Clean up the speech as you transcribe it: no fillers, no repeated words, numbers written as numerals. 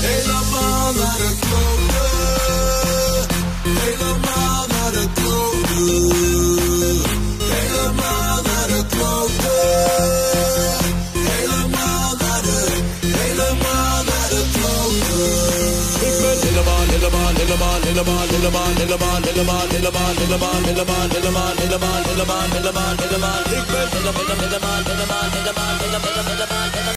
Ik ben helemaal naar de klote. Helemaal naar de klote. Helemaal naar de klote. Helemaal naar de klote. Ik ben helemaal ik ben